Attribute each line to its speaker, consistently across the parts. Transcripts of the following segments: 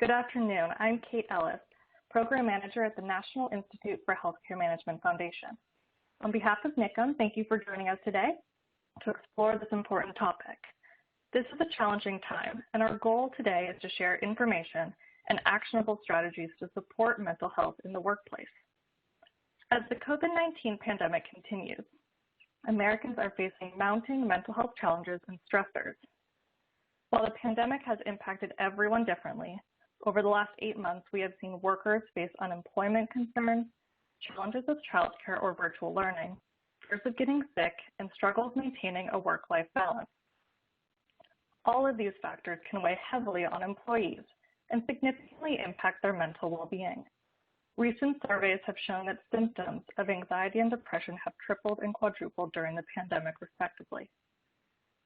Speaker 1: Good afternoon. I'm Kate Ellis, Program Manager at the National Institute for Healthcare Management Foundation. On behalf of NIHCM, thank you for joining us today to explore this important topic. This is a challenging time, and our goal today is to share information and actionable strategies to support mental health in the workplace. As the COVID-19 pandemic continues, Americans are facing mounting mental health challenges and stressors. While the pandemic has impacted everyone differently, over the last 8 months, we have seen workers face unemployment concerns, challenges with childcare or virtual learning, fears of getting sick, and struggles maintaining a work-life balance. All of these factors can weigh heavily on employees and significantly impact their mental well-being. Recent surveys have shown that symptoms of anxiety and depression have tripled and quadrupled during the pandemic, respectively.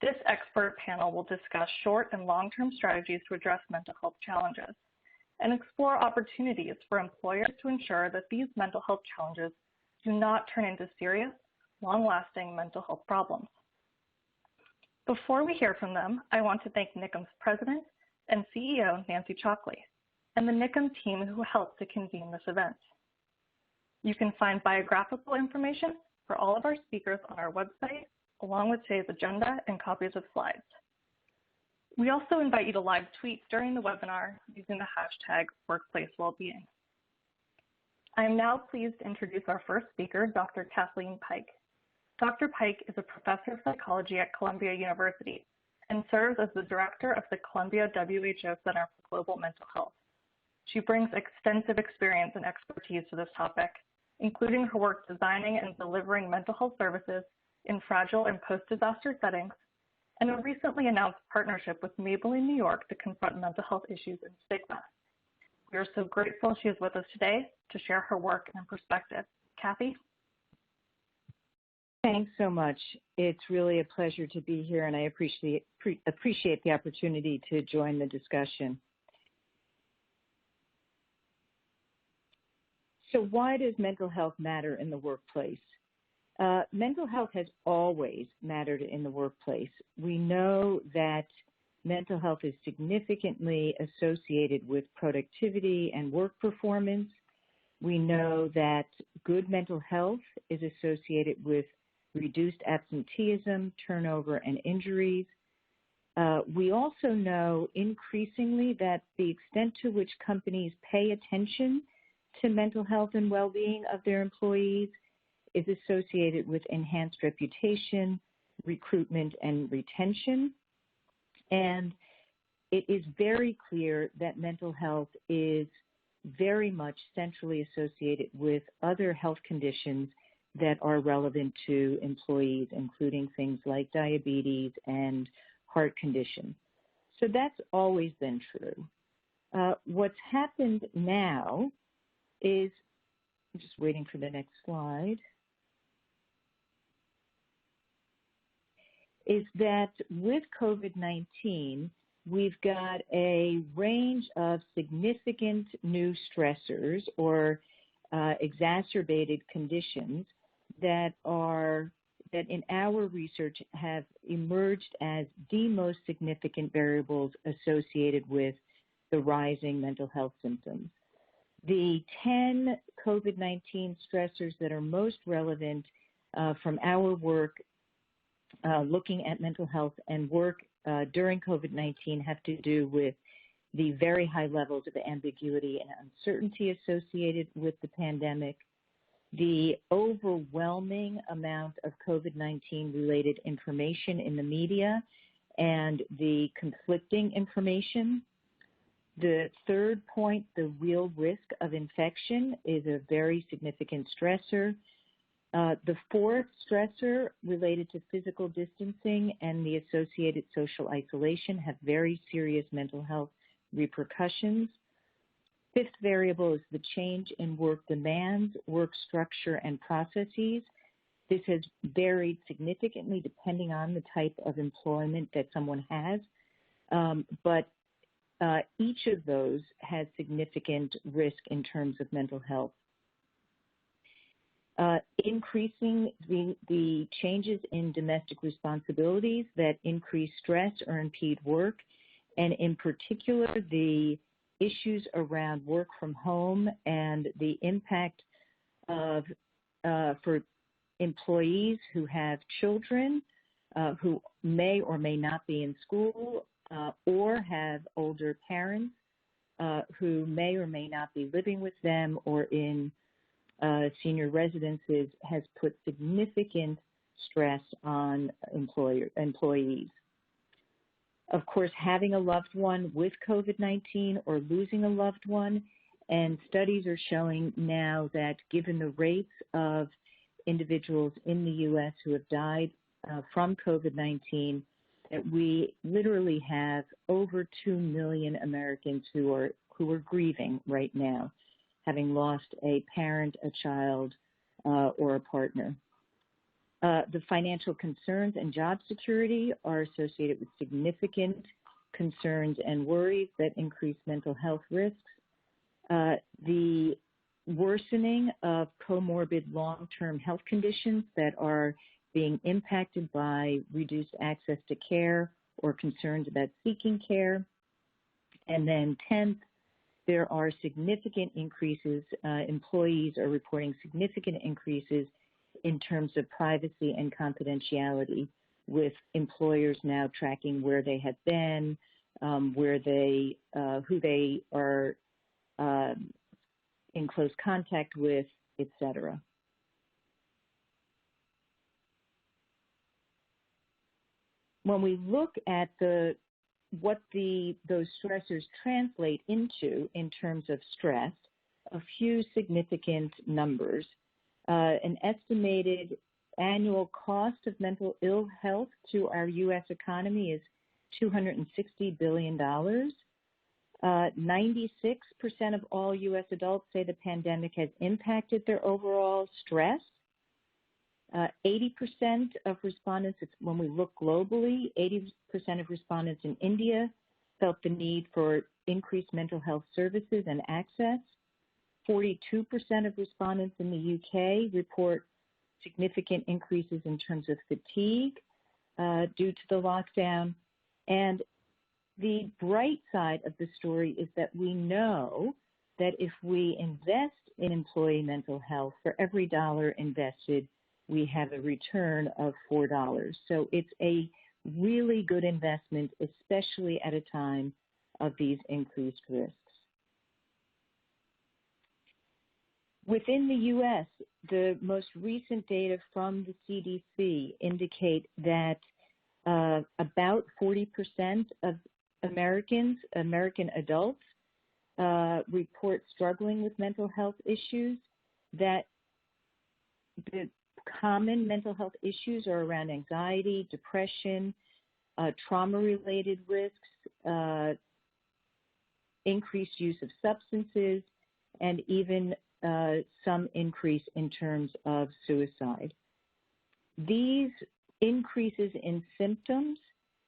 Speaker 1: This expert panel will discuss short and long-term strategies to address mental health challenges and explore opportunities for employers to ensure that these mental health challenges do not turn into serious, long-lasting mental health problems. Before we hear from them, I want to thank NIHCM's President and CEO, Nancy Chalkley, and the NIHCM team who helped to convene this event. You can find biographical information for all of our speakers on our website, along with today's agenda and copies of slides. We also invite you to live tweet during the webinar using the hashtag #WorkplaceWellbeing. I am now pleased to introduce our first speaker, Dr. Kathleen Pike. Dr. Pike is a professor of psychology at Columbia University and serves as the director of the Columbia WHO Center for Global Mental Health. She brings extensive experience and expertise to this topic, including her work designing and delivering mental health services in fragile and post-disaster settings, and a recently announced partnership with Maybelline New York to confront mental health issues and stigma. We are so grateful she is with us today to share her work and perspective. Kathy?
Speaker 2: Thanks so much. It's really a pleasure to be here, and I appreciate the opportunity to join the discussion. So why does mental health matter in the workplace? Mental health has always mattered in the workplace. We know that mental health is significantly associated with productivity and work performance. We know that good mental health is associated with reduced absenteeism, turnover, and injuries. We also know increasingly that the extent to which companies pay attention to mental health and well-being of their employees is associated with enhanced reputation, recruitment, and retention. And it is very clear that mental health is very much centrally associated with other health conditions that are relevant to employees, including things like diabetes and heart conditions. So that's always been true. What's happened now is, I'm just waiting for the next slide, is that with COVID-19, we've got a range of significant new stressors or exacerbated conditions that in our research have emerged as the most significant variables associated with the rising mental health symptoms. The 10 COVID-19 stressors that are most relevant from our work looking at mental health and work during COVID-19 have to do with the very high levels of ambiguity and uncertainty associated with the pandemic, the overwhelming amount of COVID-19 related information in the media and the conflicting information. The third point, the real risk of infection, is a very significant stressor. The fourth stressor related to physical distancing and the associated social isolation have very serious mental health repercussions. Fifth variable is the change in work demands, work structure, and processes. This has varied significantly depending on the type of employment that someone has, but each of those has significant risk in terms of mental health. Increasing the changes in domestic responsibilities that increase stress or impede work, and in particular the issues around work from home and the impact of for employees who have children who may or may not be in school or have older parents who may or may not be living with them or in senior residences has put significant stress on employees. Of course, having a loved one with COVID-19 or losing a loved one, and studies are showing now that given the rates of individuals in the U.S. who have died from COVID-19, that we literally have over 2 million Americans who are grieving right now, having lost a parent, a child, or a partner. The financial concerns and job security are associated with significant concerns and worries that increase mental health risks. The worsening of comorbid long-term health conditions that are being impacted by reduced access to care or concerns about seeking care. And then 10th, there are significant increases, employees are reporting significant increases in terms of privacy and confidentiality, with employers now tracking where they have been, who they are in close contact with, et cetera. When we look at what those stressors translate into in terms of stress, a few significant numbers. An estimated annual cost of mental ill health to our U.S. economy is $260 billion. 96% of all U.S. adults say the pandemic has impacted their overall stress. 80% of respondents, when we look globally, 80% of respondents in India felt the need for increased mental health services and access. 42% of respondents in the UK report significant increases in terms of fatigue due to the lockdown. And the bright side of the story is that we know that if we invest in employee mental health, for every dollar invested, we have a return of $4. So it's a really good investment, especially at a time of these increased risks. Within the U.S., the most recent data from the CDC indicate that about 40% of American adults report struggling with mental health issues, that the common mental health issues are around anxiety, depression, trauma-related risks, increased use of substances, and even some increase in terms of suicide. These increases in symptoms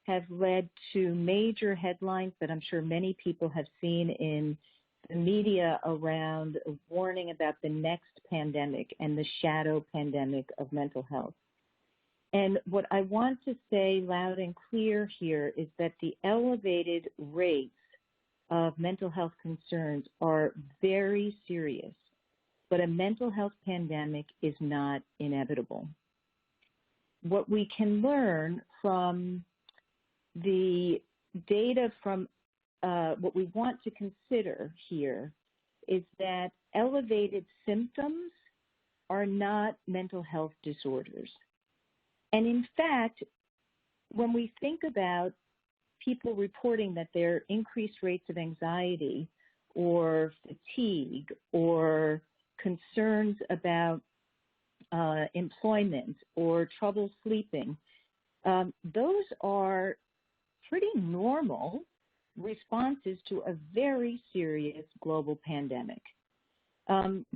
Speaker 2: have led to major headlines that I'm sure many people have seen in the media around a warning about the next pandemic and the shadow pandemic of mental health. And what I want to say loud and clear here is that the elevated rates of mental health concerns are very serious, but a mental health pandemic is not inevitable. What we can learn from the data from what we want to consider here is that elevated symptoms are not mental health disorders. And in fact, when we think about people reporting that their increased rates of anxiety or fatigue or concerns about employment or trouble sleeping, those are pretty normal responses to a very serious global pandemic.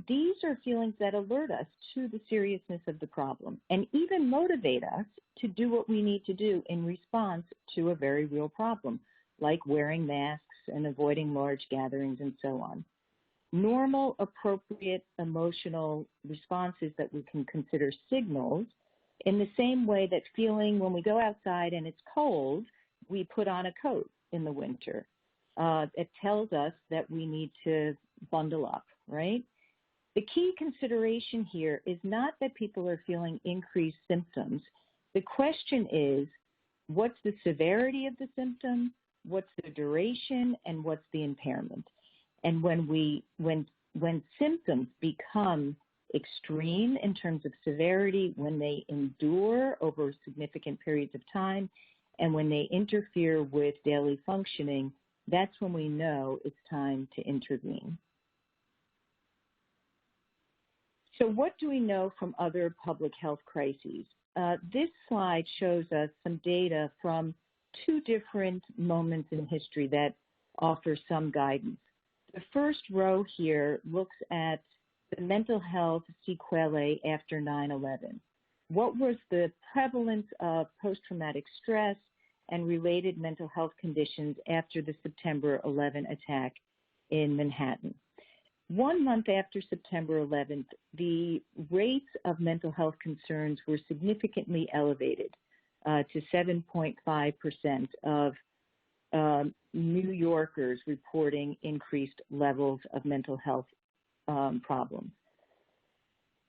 Speaker 2: These are feelings that alert us to the seriousness of the problem and even motivate us to do what we need to do in response to a very real problem, like wearing masks and avoiding large gatherings and so on. Normal, appropriate emotional responses that we can consider signals, in the same way that feeling when we go outside and it's cold, we put on a coat in the winter. it tells us that we need to bundle up, right? The key consideration here is not that people are feeling increased symptoms. The question is, what's the severity of the symptom, what's the duration, and what's the impairment? And when symptoms become extreme in terms of severity, when they endure over significant periods of time, and when they interfere with daily functioning, that's when we know it's time to intervene. So what do we know from other public health crises? This slide shows us some data from two different moments in history that offer some guidance. The first row here looks at the mental health sequelae after 9/11. What was the prevalence of post-traumatic stress and related mental health conditions after the September 11 attack in Manhattan? 1 month after September 11th, the rates of mental health concerns were significantly elevated to 7.5% of New Yorkers reporting increased levels of mental health problems.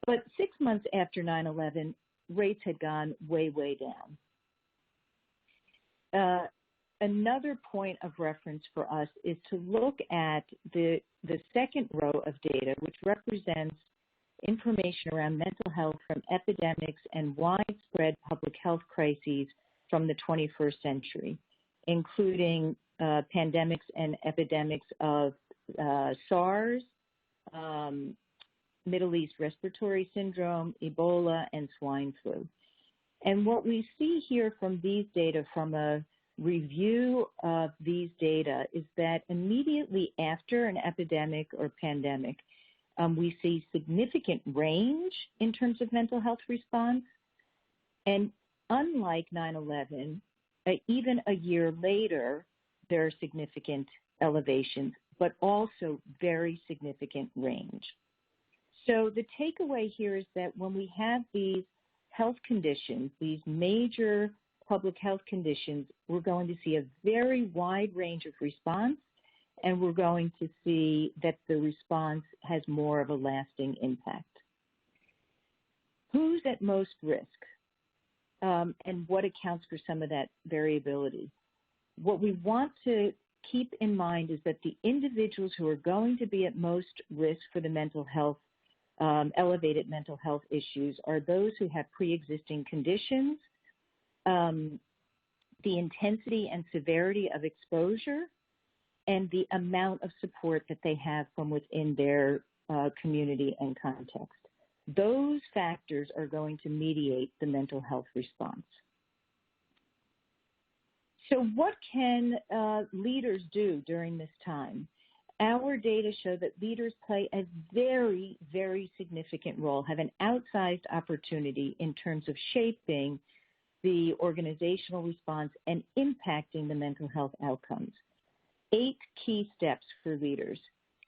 Speaker 2: But 6 months after 9/11, rates had gone way, way down. Another point of reference for us is to look at the second row of data, which represents information around mental health from epidemics and widespread public health crises from the 21st century, including pandemics and epidemics of SARS, Middle East respiratory syndrome, Ebola, and swine flu. And what we see here from these data, from a review of these data, is that immediately after an epidemic or pandemic, we see significant range in terms of mental health response. And unlike 9/11, even a year later, there are significant elevations, but also very significant range. So the takeaway here is that when we have these health conditions, these major public health conditions, we're going to see a very wide range of response, and we're going to see that the response has more of a lasting impact. Who's at most risk, and what accounts for some of that variability? What we want to keep in mind is that the individuals who are going to be at most risk for the mental health, elevated mental health issues are those who have pre-existing conditions, the intensity and severity of exposure, and the amount of support that they have from within their community and context. Those factors are going to mediate the mental health response. So what can leaders do during this time? Our data show that leaders play a very, very significant role, have an outsized opportunity in terms of shaping the organizational response and impacting the mental health outcomes. 8 key steps for leaders: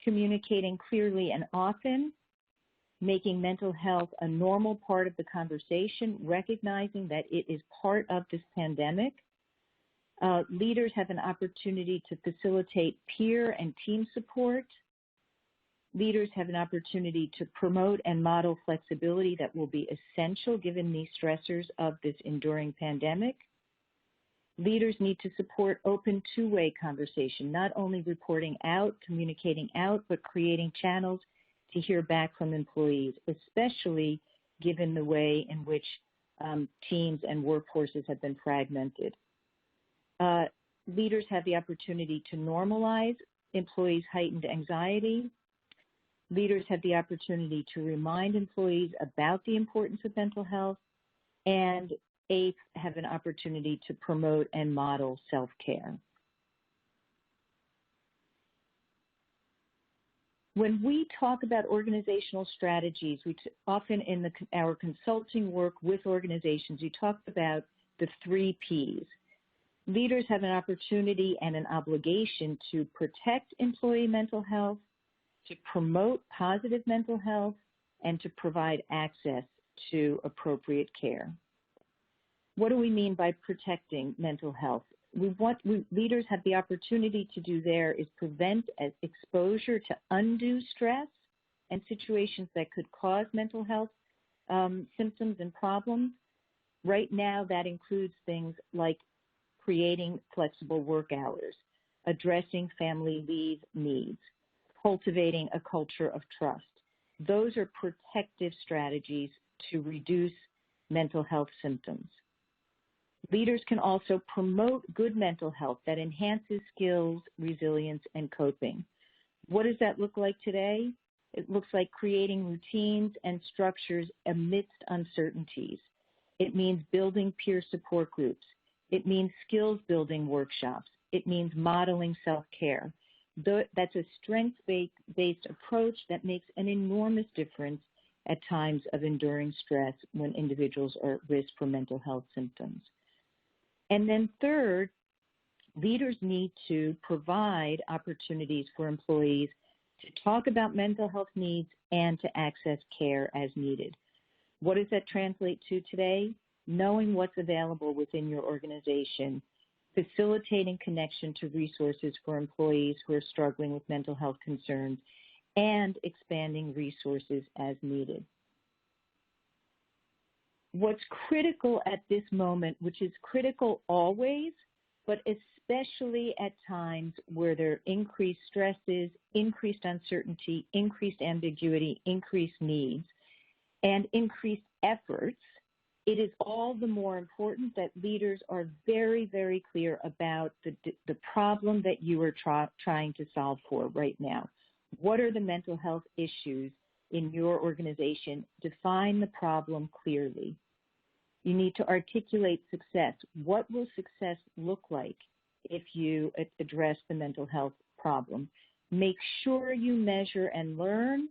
Speaker 2: communicating clearly and often, making mental health a normal part of the conversation, recognizing that it is part of this pandemic. Leaders have an opportunity to facilitate peer and team support. Leaders have an opportunity to promote and model flexibility that will be essential given these stressors of this enduring pandemic. Leaders need to support open two-way conversation, not only reporting out, communicating out, but creating channels to hear back from employees, especially given the way in which teams and workforces have been fragmented. Leaders have the opportunity to normalize employees' heightened anxiety. Leaders have the opportunity to remind employees about the importance of mental health. And 8, have an opportunity to promote and model self-care. When we talk about organizational strategies, we often in our consulting work with organizations, we talk about the 3 Ps. Leaders have an opportunity and an obligation to protect employee mental health, to promote positive mental health, and to provide access to appropriate care. What do we mean by protecting mental health? leaders have the opportunity to do there is prevent exposure to undue stress and situations that could cause mental health symptoms and problems. Right now, that includes things like creating flexible work hours, addressing family leave needs, cultivating a culture of trust. Those are protective strategies to reduce mental health symptoms. Leaders can also promote good mental health that enhances skills, resilience, and coping. What does that look like today? It looks like creating routines and structures amidst uncertainties. It means building peer support groups. It means skills building workshops. It means modeling self-care. That's a strength-based approach that makes an enormous difference at times of enduring stress when individuals are at risk for mental health symptoms. And then third, leaders need to provide opportunities for employees to talk about mental health needs and to access care as needed. What does that translate to today? Knowing what's available within your organization, facilitating connection to resources for employees who are struggling with mental health concerns, and expanding resources as needed. What's critical at this moment, which is critical always, but especially at times where there are increased stresses, increased uncertainty, increased ambiguity, increased needs, and increased efforts, it is all the more important that leaders are very, very clear about the problem that you are trying to solve for right now. What are the mental health issues in your organization? Define the problem clearly. You need to articulate success. What will success look like if you address the mental health problem? Make sure you measure and learn,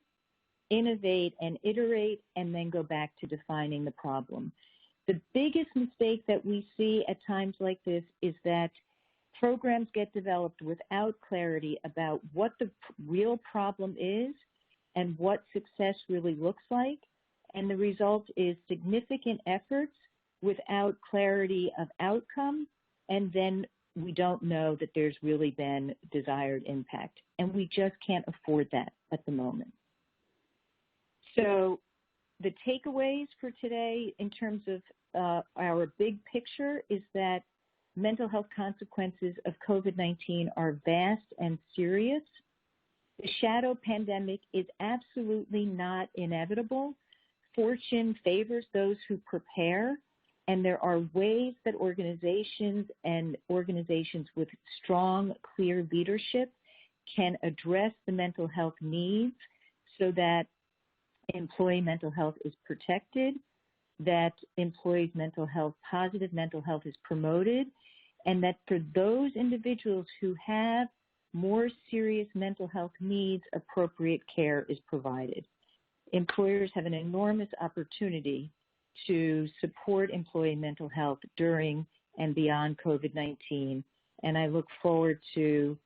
Speaker 2: innovate and iterate, and then go back to defining the problem. The biggest mistake that we see at times like this is that programs get developed without clarity about what the real problem is and what success really looks like, and the result is significant efforts without clarity of outcome, and then we don't know that there's really been desired impact, and we just can't afford that at the moment. So the takeaways for today in terms of our big picture is that mental health consequences of COVID-19 are vast and serious. The shadow pandemic is absolutely not inevitable. Fortune favors those who prepare, and there are ways that organizations with strong, clear leadership can address the mental health needs so that employee mental health is protected, that employees' positive mental health is promoted, and that for those individuals who have more serious mental health needs, appropriate care is provided. Employers have an enormous opportunity to support employee mental health during and beyond COVID-19, and I look forward to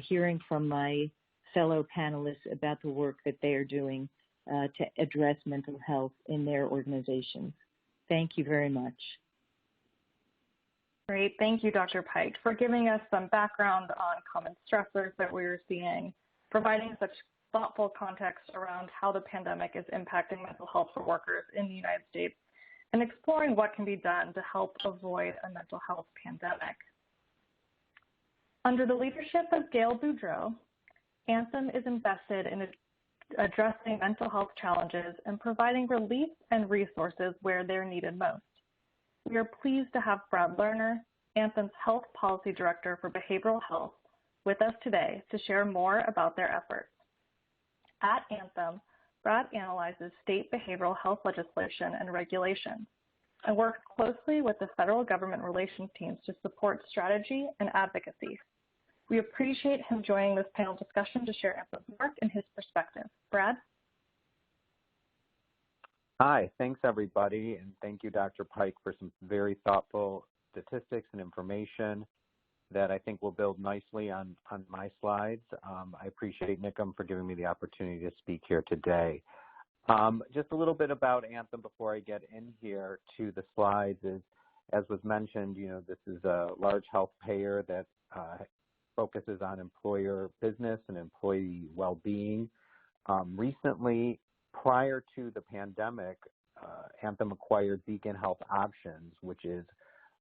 Speaker 2: hearing from my fellow panelists about the work that they are doing to address mental health in their organizations. Thank you very much.
Speaker 1: Great. Thank you, Dr. Pike, for giving us some background on common stressors that we're seeing, providing such thoughtful context around how the pandemic is impacting mental health for workers in the United States, and exploring what can be done to help avoid a mental health pandemic. Under the leadership of Gail Boudreau, Anthem is invested in addressing mental health challenges and providing relief and resources where they're needed most. We are pleased to have Brad Lerner, Anthem's Health Policy Director for Behavioral Health, with us today to share more about their efforts. At Anthem, Brad analyzes state behavioral health legislation and regulations and works closely with the federal government relations teams to support strategy and advocacy. We appreciate him joining this panel discussion to share Anthem's work and his perspective. Brad?
Speaker 3: Hi, thanks everybody, and thank you, Dr. Pike, for some very thoughtful statistics and information that I think will build nicely on my slides. I appreciate NIHCM for giving me the opportunity to speak here today. Just a little bit about Anthem before I get in here to the slides is as was mentioned, this is a large health payer that focuses on employer business and employee well-being. Recently, prior to the pandemic, Anthem acquired Beacon Health Options, which is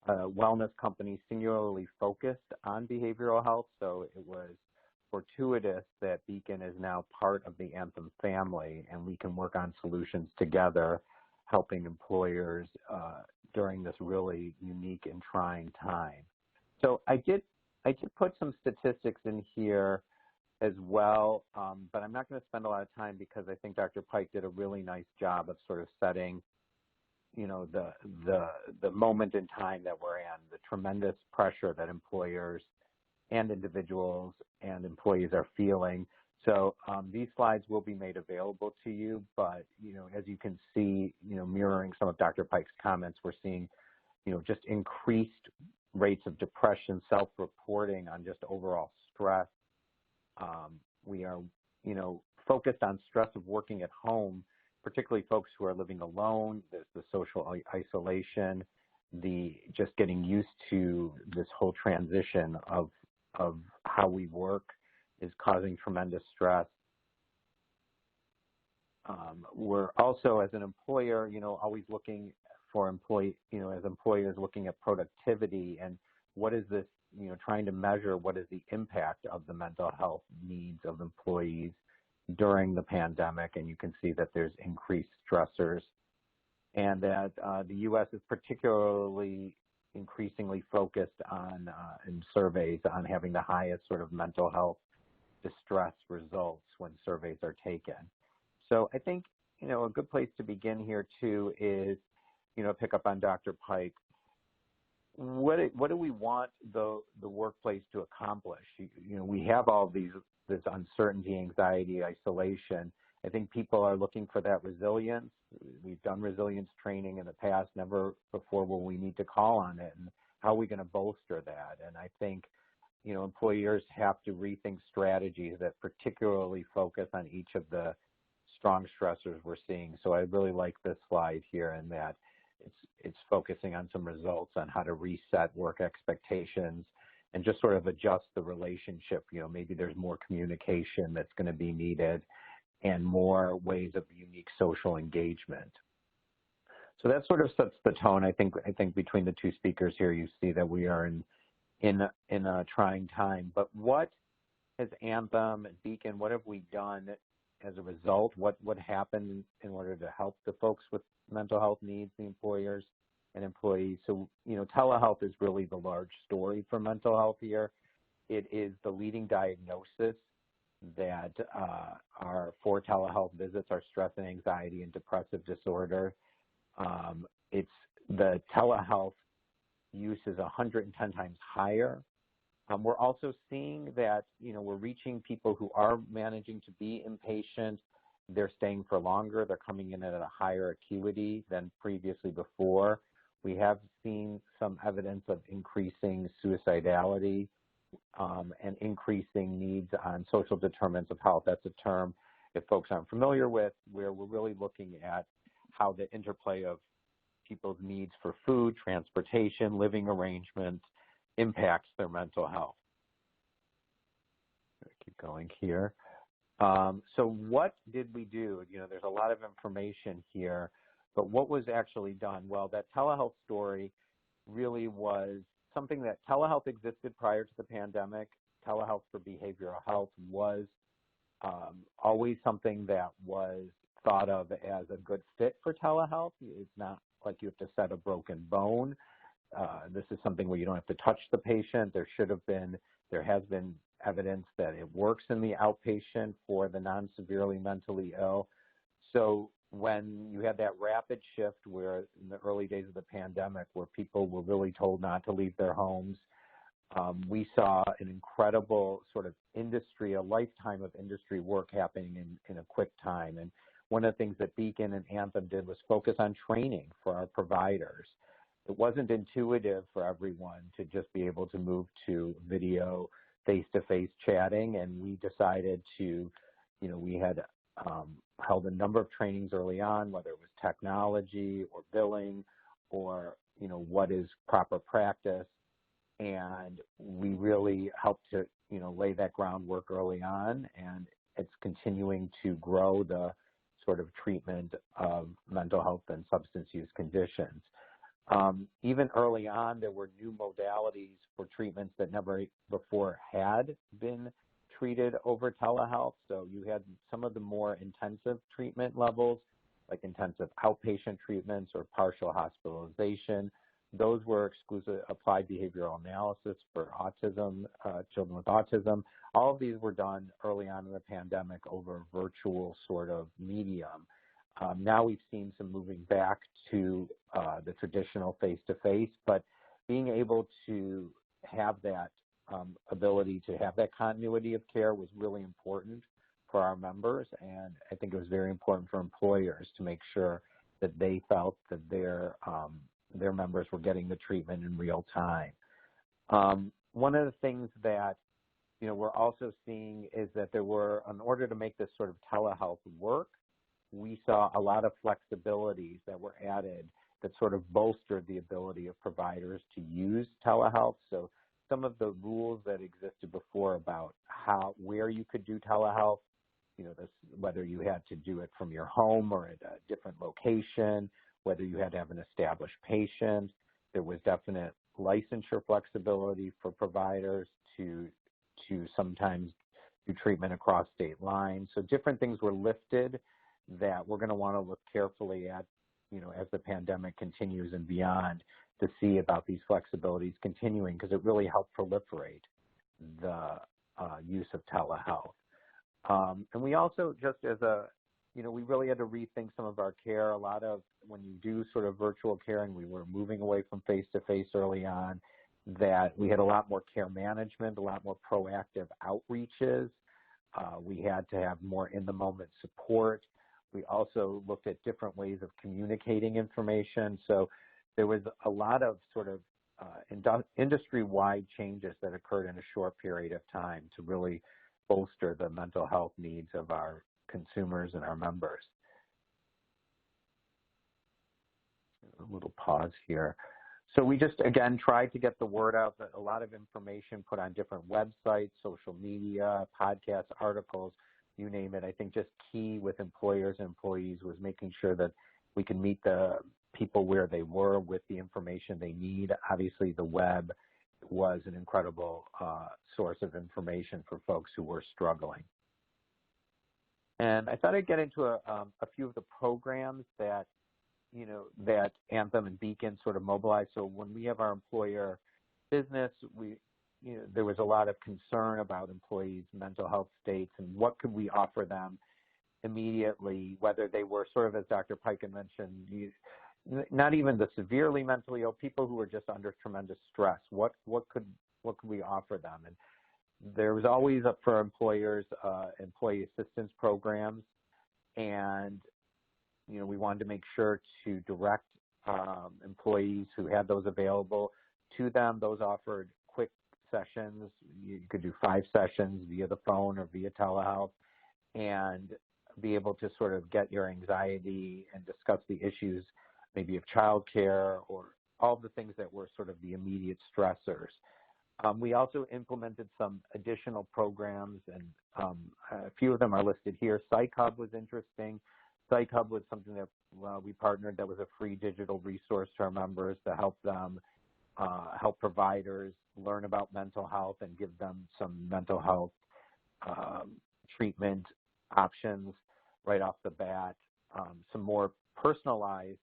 Speaker 3: a wellness company singularly focused on behavioral health. So it was fortuitous that Beacon is now part of the Anthem family, and we can work on solutions together, helping employers during this really unique and trying time. So I did put some statistics in here as well, but I'm not going to spend a lot of time because I think Dr. Pike did a really nice job of sort of setting, the moment in time that we're in, the tremendous pressure that employers and individuals and employees are feeling. So these slides will be made available to you, but as you can see, mirroring some of Dr. Pike's comments, we're seeing, just increased rates of depression, self-reporting on just overall stress. We are, focused on stress of working at home, particularly folks who are living alone. There's the social isolation, the just getting used to this whole transition of how we work is causing tremendous stress. We're also, as an employer, always looking for as employers looking at productivity and what is this, trying to measure what is the impact of the mental health needs of employees during the pandemic. And you can see that there's increased stressors, and that the U.S. is particularly increasingly focused on, in surveys, on having the highest sort of mental health distress results when surveys are taken. So I think, a good place to begin here too is, pick up on Dr. Pike. What do we want the workplace to accomplish? We have all this uncertainty, anxiety, isolation. I think people are looking for that resilience. We've done resilience training in the past, never before will we need to call on it. And how are we going to bolster that? And I think, employers have to rethink strategies that particularly focus on each of the strong stressors we're seeing. So I really like this slide here, in that it's focusing on some results on how to reset work expectations and just sort of adjust the relationship. Maybe there's more communication that's going to be needed and more ways of unique social engagement. So that sort of sets the tone. I think between the two speakers here, you see that we are in a trying time. But what has Anthem and Beacon, what have we done as a result? What happened in order to help the folks with mental health needs, the employers and employees? So, telehealth is really the large story for mental health here. It is the leading diagnosis that for telehealth visits are stress and anxiety and depressive disorder. It's the telehealth use is 110 times higher. We're also seeing that, we're reaching people who are managing to be inpatient. They're staying for longer. They're coming in at a higher acuity than previously before. We have seen some evidence of increasing suicidality and increasing needs on social determinants of health. That's a term, if folks aren't familiar with, where we're really looking at how the interplay of people's needs for food, transportation, living arrangements impacts their mental health. Keep going here. So what did we do? There's a lot of information here, but what was actually done? Well, that telehealth story really was something that telehealth existed prior to the pandemic. Telehealth for behavioral health was always something that was thought of as a good fit for telehealth. It's not like you have to set a broken bone. This is something where you don't have to touch the patient. There has been evidence that it works in the outpatient for the non-severely mentally ill. So when you had that rapid shift where in the early days of the pandemic where people were really told not to leave their homes, we saw an incredible sort of industry, a lifetime of industry work happening in a quick time. And one of the things that Beacon and Anthem did was focus on training for our providers. It wasn't intuitive for everyone to just be able to move to video, face-to-face chatting, and we decided to, we had held a number of trainings early on, whether it was technology or billing or, what is proper practice. And we really helped to, lay that groundwork early on, and it's continuing to grow the sort of treatment of mental health and substance use conditions. Even early on, there were new modalities for treatments that never before had been treated over telehealth. So you had some of the more intensive treatment levels, like intensive outpatient treatments or partial hospitalization. Those were exclusive applied behavioral analysis for autism, children with autism. All of these were done early on in the pandemic over virtual sort of medium. Now we've seen some moving back to the traditional face-to-face, but being able to have that ability to have that continuity of care was really important for our members, and I think it was very important for employers to make sure that they felt that their members were getting the treatment in real time. One of the things that we're also seeing is that there were, in order to make this sort of telehealth work, we saw a lot of flexibilities that were added that sort of bolstered the ability of providers to use telehealth. So some of the rules that existed before about where you could do telehealth, whether you had to do it from your home or at a different location, whether you had to have an established patient. There was definite licensure flexibility for providers to sometimes do treatment across state lines. So different things were lifted that we're going to want to look carefully at, as the pandemic continues and beyond, to see about these flexibilities continuing, because it really helped proliferate the use of telehealth. And we also, just as we really had to rethink some of our care. A lot of, when you do sort of virtual care, and we were moving away from face-to-face early on, that we had a lot more care management, a lot more proactive outreaches. We had to have more in-the-moment support. We also looked at different ways of communicating information. So there was a lot of sort of industry-wide changes that occurred in a short period of time to really bolster the mental health needs of our consumers and our members. A little pause here. So we just, again, tried to get the word out, that a lot of information put on different websites, social media, podcasts, articles, you name it. I think just key with employers and employees was making sure that we can meet the people where they were with the information they need. Obviously, the web was an incredible source of information for folks who were struggling. And I thought I'd get into a few of the programs that that Anthem and Beacon sort of mobilized. So when we have our employer business, there was a lot of concern about employees' mental health states and what could we offer them immediately, whether they were sort of, as Dr. Pike had mentioned, not even the severely mentally ill, people who were just under tremendous stress. What could we offer them? And there was always, for employers, employee assistance programs, and we wanted to make sure to direct employees who had those available to them. Those offered quick sessions. You could do 5 sessions via the phone or via telehealth, and be able to sort of get your anxiety and discuss the issues, maybe of childcare or all the things that were sort of the immediate stressors. We also implemented some additional programs, and a few of them are listed here. Psych Hub was interesting. Psych Hub was something that we partnered, that was a free digital resource to our members to help them, help providers learn about mental health and give them some mental health treatment options right off the bat. Some more personalized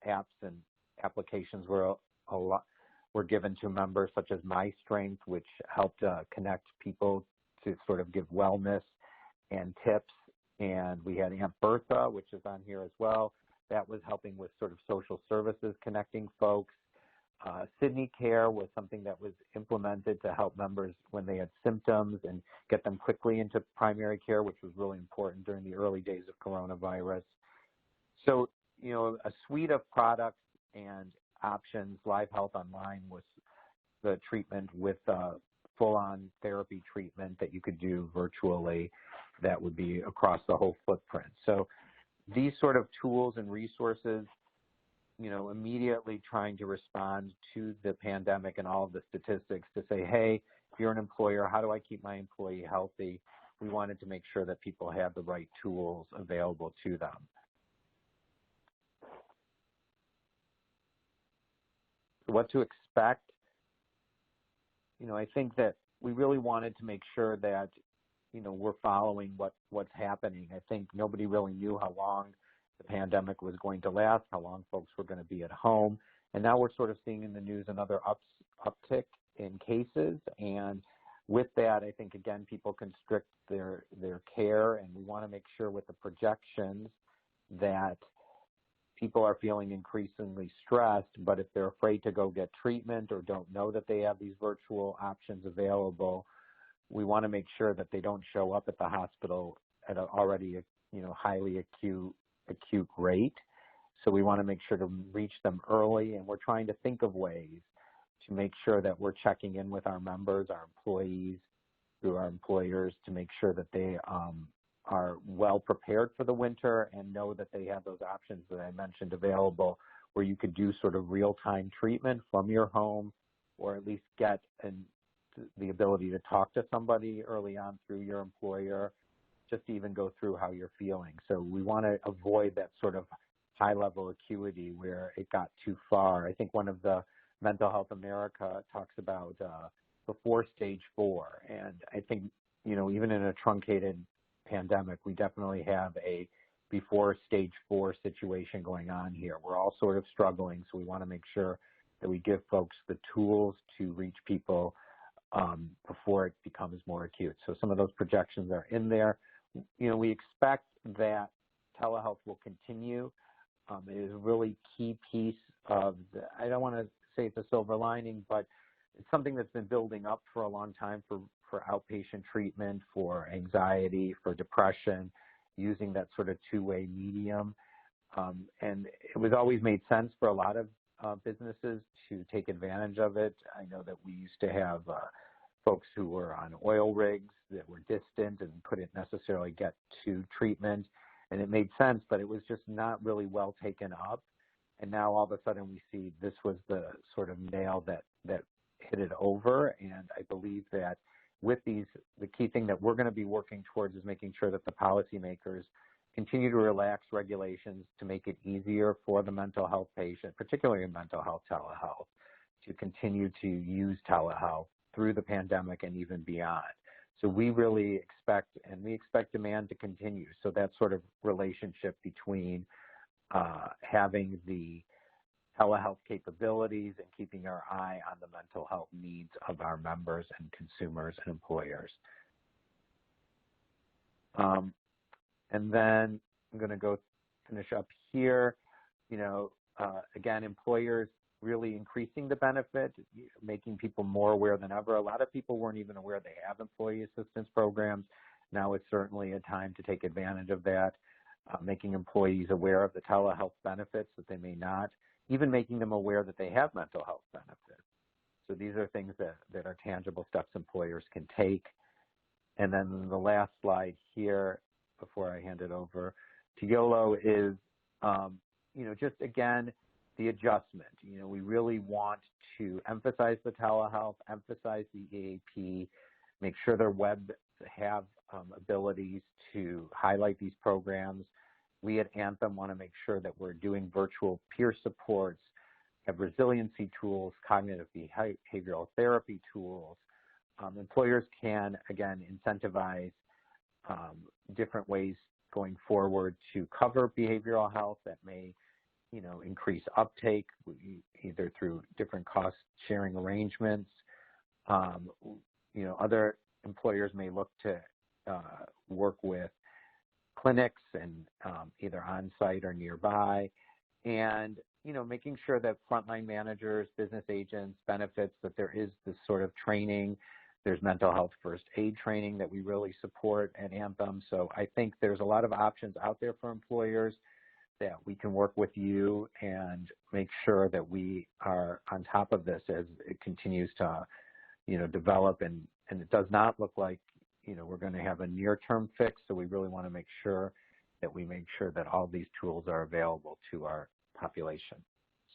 Speaker 3: apps and applications were given to members, such as My Strength, which helped connect people to sort of give wellness and tips. And we had Aunt Bertha, which is on here as well. That was helping with sort of social services, connecting folks. Sydney Care was something that was implemented to help members when they had symptoms and get them quickly into primary care, which was really important during the early days of coronavirus. So, a suite of products and options. Live Health Online was the treatment with full-on therapy treatment that you could do virtually that would be across the whole footprint. So these sort of tools and resources, immediately trying to respond to the pandemic and all of the statistics to say, hey, if you're an employer, how do I keep my employee healthy? We wanted to make sure that people have the right tools available to them. What to expect? I think that we really wanted to make sure that, we're following what's happening. I think nobody really knew how long the pandemic was going to last, how long folks were going to be at home. And now we're sort of seeing in the news another uptick in cases. And with that, I think, again, people constrict their care, and we want to make sure with the projections that people are feeling increasingly stressed, but if they're afraid to go get treatment or don't know that they have these virtual options available, we want to make sure that they don't show up at the hospital at an already, highly acute rate. So we want to make sure to reach them early, and we're trying to think of ways to make sure that we're checking in with our members, our employees, through our employers, to make sure that they are well prepared for the winter and know that they have those options that I mentioned available, where you could do sort of real-time treatment from your home, or at least get the ability to talk to somebody early on through your employer, just to even go through how you're feeling. So we want to avoid that sort of high-level acuity where it got too far. I think one of the Mental Health America talks about before stage 4, and I think, even in a truncated pandemic, we definitely have a before stage 4 situation going on here. We're all sort of struggling, so we want to make sure that we give folks the tools to reach people before it becomes more acute. So some of those projections are in there. We expect that telehealth will continue. It is a really key piece of I don't want to say it's a silver lining, but it's something that's been building up for a long time for outpatient treatment, for anxiety, for depression, using that sort of two-way medium. And it was always made sense for a lot of businesses to take advantage of it. I know that we used to have folks who were on oil rigs that were distant and couldn't necessarily get to treatment, and it made sense, but it was just not really well taken up. And now all of a sudden we see this was the sort of nail that hit it over. And I believe that with these, the key thing that we're going to be working towards is making sure that the policymakers continue to relax regulations to make it easier for the mental health patient, particularly in mental health telehealth, to continue to use telehealth through the pandemic and even beyond. So we really expect, and we expect demand to continue. So that sort of relationship between having the telehealth capabilities and keeping our eye on the mental health needs of our members and consumers and employers. And then I'm going to go finish up here. Again, employers really increasing the benefit, making people more aware than ever. A lot of people weren't even aware they have employee assistance programs. Now it's certainly a time to take advantage of that, making employees aware of the telehealth benefits that they may not, even making them aware that they have mental health benefits. So these are things that are tangible steps employers can take. And then the last slide here, before I hand it over to Yolo, is, just again, the adjustment. We really want to emphasize the telehealth, emphasize the EAP, make sure their web have abilities to highlight these programs. We at Anthem want to make sure that we're doing virtual peer supports, have resiliency tools, cognitive behavioral therapy tools. Employers can, again, incentivize different ways going forward to cover behavioral health that may, increase uptake, either through different cost-sharing arrangements. Other employers may look to work with clinics and either on-site or nearby, and making sure that frontline managers, business agents, benefits, that there is this sort of training. There's mental health first aid training that we really support at Anthem. So I think there's a lot of options out there for employers that we can work with you and make sure that we are on top of this as it continues to, develop. And it does not look like, we're going to have a near-term fix. So we really want to make sure that we make sure that all these tools are available to our population.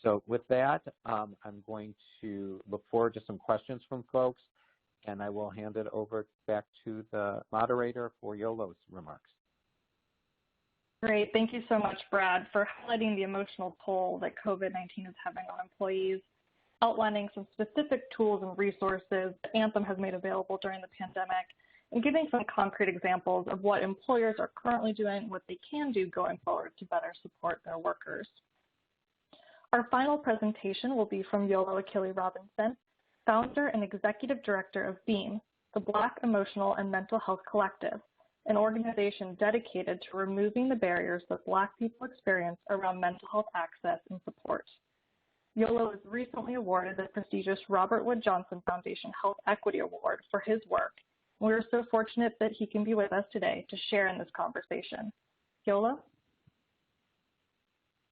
Speaker 3: So with that, I'm going to look forward to some questions from folks, and I will hand it over back to the moderator for Yolo's remarks.
Speaker 1: Great. Thank you so much, Brad, for highlighting the emotional toll that COVID-19 is having on employees, outlining some specific tools and resources that Anthem has made available during the pandemic, and giving some concrete examples of what employers are currently doing, what they can do going forward to better support their workers. Our final presentation will be from Yolo Akili Robinson, founder and executive director of BEAM, the Black Emotional and Mental Health Collective, an organization dedicated to removing the barriers that Black people experience around mental health access and support. Yolo was recently awarded the prestigious Robert Wood Johnson Foundation Health Equity Award for his work. We are so fortunate that he can be with us today to share in this conversation. Yolo?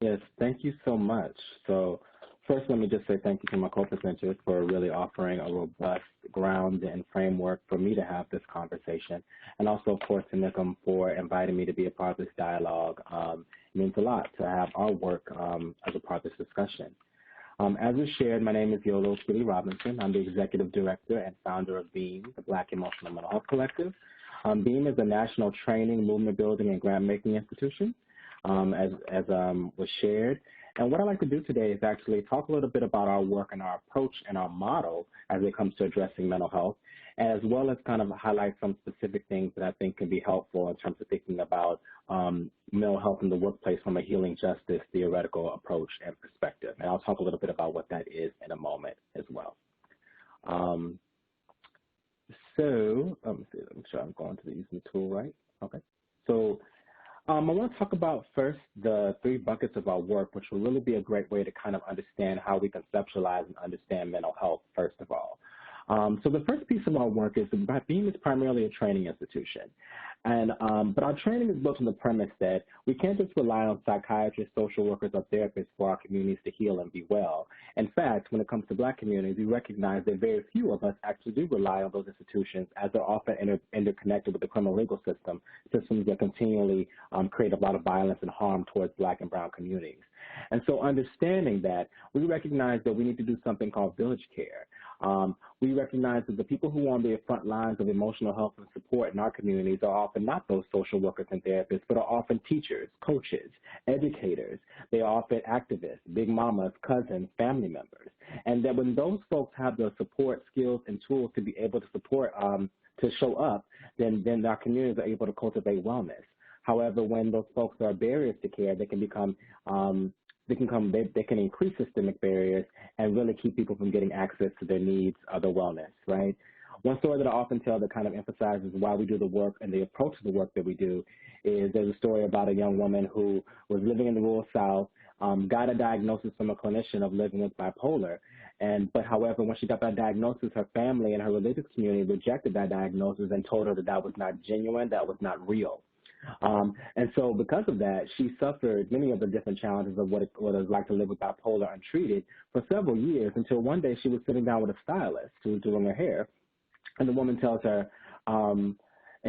Speaker 4: Yes, thank you so much. So first, let me just say thank you to my co-presenters for really offering a robust ground and framework for me to have this conversation. And also, of course, to Nikum for inviting me to be a part of this dialogue. It means a lot to have our work as a part of this discussion. As was shared, my name is Yolo Akili Robinson. I'm the executive director and founder of BEAM, the Black Emotional Mental Health Collective. BEAM is a national training, movement building, and grant-making institution, as was shared. And what I'd like to do today is actually talk a little bit about our work and our approach and our model as it comes to addressing mental health, as well as kind of highlight some specific things that I think can be helpful in terms of thinking about mental health in the workplace from a healing justice theoretical approach and perspective. And I'll talk a little bit about what that is in a moment as well. Let me see, let me make sure I'm going to using the tool right. Okay. So I want to talk about first the 3 buckets of our work, which will really be a great way to kind of understand how we conceptualize and understand mental health, first of all. So the first piece of our work is that BEAM is primarily a training institution. And, but our training is built on the premise that we can't just rely on psychiatrists, social workers, or therapists for our communities to heal and be well. In fact, when it comes to Black communities, we recognize that very few of us actually do rely on those institutions, as they're often interconnected with the criminal legal system, systems that continually create a lot of violence and harm towards Black and brown communities. And so understanding that, we recognize that we need to do something called village care. We recognize that the people who are on the front lines of emotional health and support in our communities are often not those social workers and therapists, but are often teachers, coaches, educators. They are often activists, big mamas, cousins, family members. And that when those folks have the support, skills, and tools to be able to support, to show up, then our communities are able to cultivate wellness. However, when those folks are barriers to care, they can become they can increase systemic barriers and really keep people from getting access to their needs or their wellness, right? One story that I often tell that kind of emphasizes why we do the work and the approach to the work that we do is there's a story about a young woman who was living in the rural South, got a diagnosis from a clinician of living with bipolar. But however, when she got that diagnosis, her family and her religious community rejected that diagnosis and told her that that was not genuine, that was not real. And so because of that, she suffered many of the different challenges of what it was like to live with bipolar untreated for several years, until one day she was sitting down with a stylist who was doing her hair, and the woman tells her, and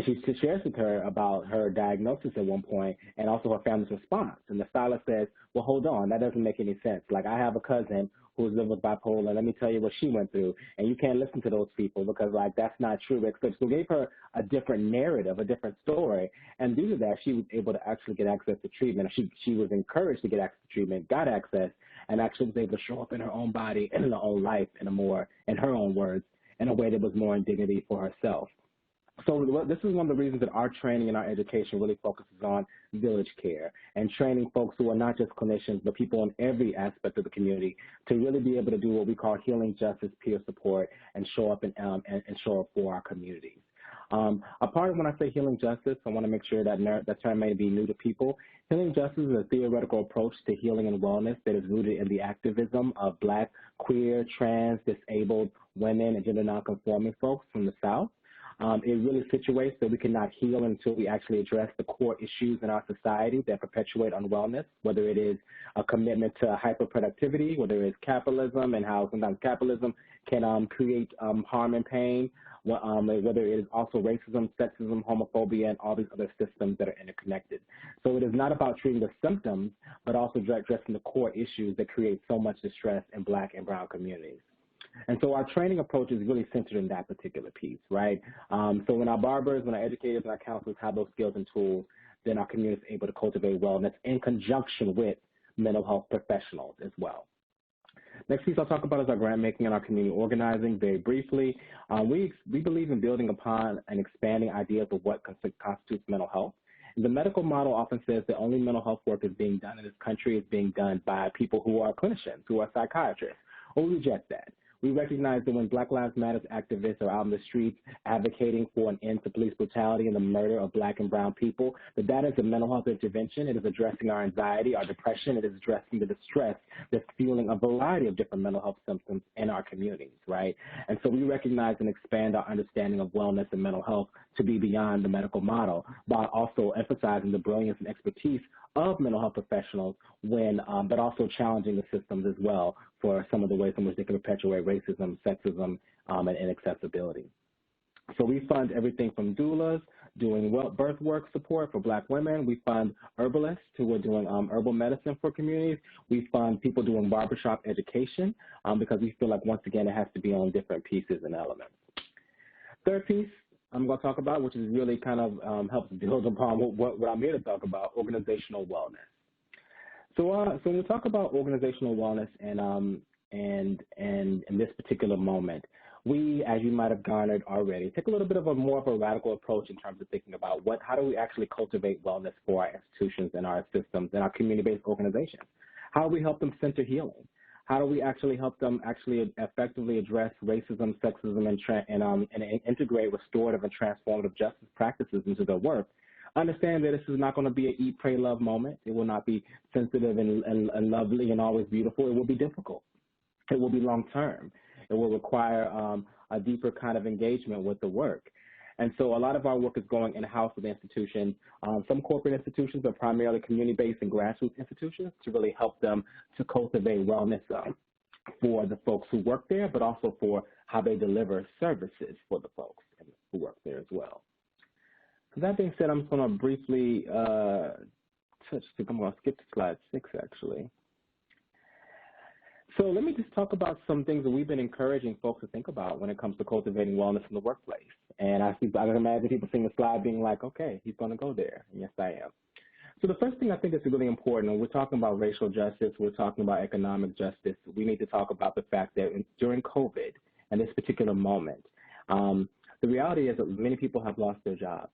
Speaker 4: she shares with her about her diagnosis at one point and also her family's response. And the stylist says, well, hold on, that doesn't make any sense. Like, I have a cousin who's living with bipolar, let me tell you what she went through. And you can't listen to those people because, like, that's not true. So gave her a different narrative, a different story. And due to that, she was able to actually get access to treatment. She was encouraged to get access to treatment, got access, and actually was able to show up in her own body and in her own life in her own words, in a way that was more in dignity for herself. So this is one of the reasons that our training and our education really focuses on village care and training folks who are not just clinicians, but people in every aspect of the community to really be able to do what we call healing justice, peer support, and show up and show up for our communities. A part of when I say healing justice, I want to make sure that that term may be new to people. Healing justice is a theoretical approach to healing and wellness that is rooted in the activism of Black, queer, trans, disabled women, and gender nonconforming folks from the South. It really situates that we cannot heal until we actually address the core issues in our society that perpetuate unwellness, whether it is a commitment to hyperproductivity, whether it's capitalism and how sometimes capitalism can create harm and pain, whether it is also racism, sexism, homophobia, and all these other systems that are interconnected. So it is not about treating the symptoms, but also addressing the core issues that create so much distress in Black and brown communities. And so our training approach is really centered in that particular piece, right? So when our barbers, when our educators, and our counselors have those skills and tools, then our community is able to cultivate wellness in conjunction with mental health professionals as well. Next piece I'll talk about is our grant making and our community organizing. Very briefly, we believe in building upon and expanding ideas of what constitutes mental health. The medical model often says that only mental health work is being done in this country is being done by people who are clinicians, who are psychiatrists. Well, we reject that. We recognize that when Black Lives Matter activists are out in the streets advocating for an end to police brutality and the murder of Black and brown people, that is a mental health intervention. It is addressing our anxiety, our depression. It is addressing the distress that's fueling a variety of different mental health symptoms in our communities, right? And so we recognize and expand our understanding of wellness and mental health to be beyond the medical model by also emphasizing the brilliance and expertise of mental health professionals but also challenging the systems as well for some of the ways in which they can perpetuate racism, sexism, and inaccessibility. So we fund everything from doulas, doing birth work support for Black women. We fund herbalists who are doing herbal medicine for communities. We fund people doing barbershop education because we feel like, once again, it has to be on different pieces and elements. Third piece I'm going to talk about, which is really kind of helps build upon what I'm here to talk about, organizational wellness. So when we talk about organizational wellness and in this particular moment, we, as you might have garnered already, take a little bit of more of a radical approach in terms of thinking about how do we actually cultivate wellness for our institutions and our systems and our community-based organizations? How do we help them center healing? How do we actually help them actually effectively address racism, sexism, and integrate restorative and transformative justice practices into their work? Understand that this is not going to be an eat, pray, love moment. It will not be sensitive and lovely and always beautiful. It will be difficult. It will be long-term. It will require a deeper kind of engagement with the work. And so a lot of our work is going in-house with institutions. Some corporate institutions are primarily community-based and grassroots institutions to really help them to cultivate wellness for the folks who work there, but also for how they deliver services for the folks who work there as well. So that being said, I'm just going to briefly I'm going to skip to slide 6, actually. So let me just talk about some things that we've been encouraging folks to think about when it comes to cultivating wellness in the workplace. And I can imagine people seeing the slide being like, okay, he's going to go there. And yes, I am. So the first thing I think is really important, when we're talking about racial justice, we're talking about economic justice, we need to talk about the fact that during COVID and this particular moment, the reality is that many people have lost their jobs.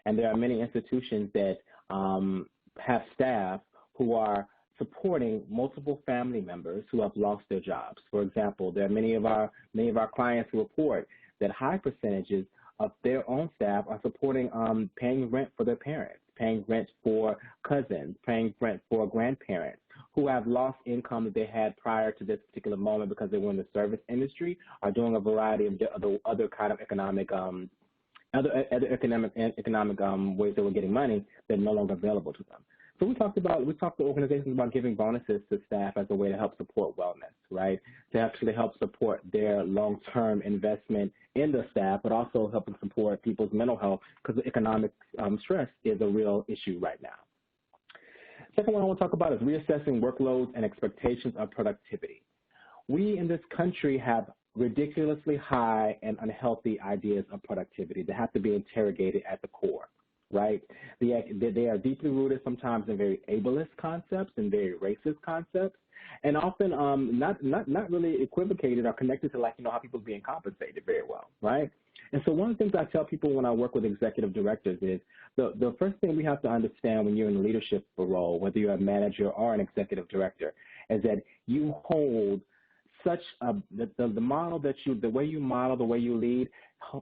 Speaker 4: And there are many institutions that have staff who are supporting multiple family members who have lost their jobs. For example, there are many of our clients who report that high percentages of their own staff are supporting paying rent for their parents, paying rent for cousins, paying rent for grandparents who have lost income that they had prior to this particular moment because they were in the service industry, are doing a variety of other kind of economic ways they were getting money that are no longer available to them. So we talked to organizations about giving bonuses to staff as a way to help support wellness, right? To actually help support their long-term investment in the staff, but also helping support people's mental health because the economic stress is a real issue right now. Second one I want to talk about is reassessing workloads and expectations of productivity. We in this country have ridiculously high and unhealthy ideas of productivity that have to be interrogated at the core. Right? They are deeply rooted sometimes in very ableist concepts and very racist concepts, and often not really equivocated or connected to how people are being compensated very well, right? And so one of the things I tell people when I work with executive directors is the first thing we have to understand when you're in a leadership role, whether you're a manager or an executive director, is that you hold the way you model, the way you lead,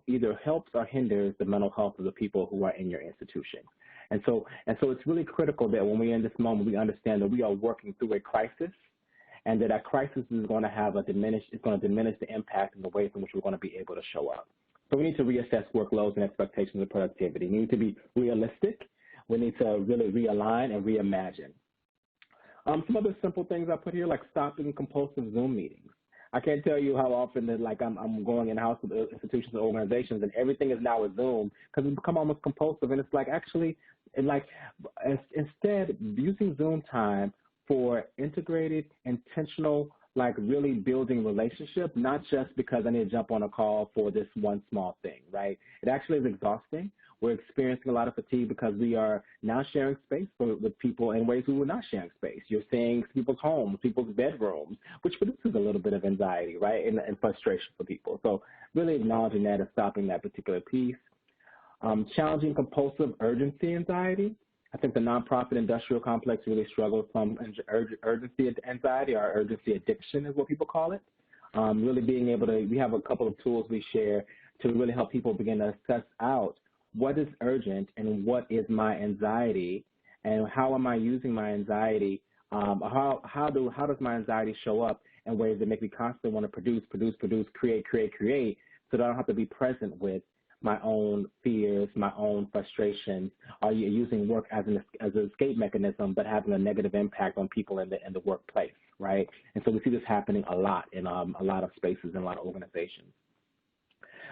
Speaker 4: either helps or hinders the mental health of the people who are in your institution. And so it's really critical that when we're in this moment, we understand that we are working through a crisis, and that crisis is going to diminish the impact and the ways in which we're going to be able to show up. So we need to reassess workloads and expectations of productivity. We need to be realistic. We need to really realign and reimagine. Some other simple things I put here, like stopping compulsive Zoom meetings. I can't tell you how often that like I'm going in house with institutions and organizations, and everything is now a Zoom because it's become almost compulsive. And it's like actually, and like instead using Zoom time for integrated, intentional, like really building relationship, not just because I need to jump on a call for this one small thing, right? It actually is exhausting. We're experiencing a lot of fatigue because we are now sharing space with people in ways we were not sharing space. You're seeing people's homes, people's bedrooms, which produces a little bit of anxiety, right, and frustration for people. So really acknowledging that and stopping that particular piece. Challenging compulsive urgency anxiety. I think the nonprofit industrial complex really struggles from urgency anxiety, or urgency addiction is what people call it. Really being able to, we have a couple of tools we share to really help people begin to assess out what is urgent and what is my anxiety, and how am I using my anxiety, how does my anxiety show up in ways that make me constantly want to produce, create, so that I don't have to be present with my own fears, my own frustrations. Are you using work as an escape mechanism, but having a negative impact on people in the workplace, right? And so we see this happening a lot in a lot of spaces and a lot of organizations.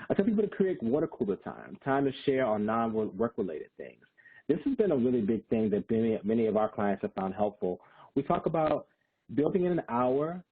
Speaker 4: I tell people to create water cooler time to share on non-work-related things. This has been a really big thing that many of our clients have found helpful. We talk about building in an hour,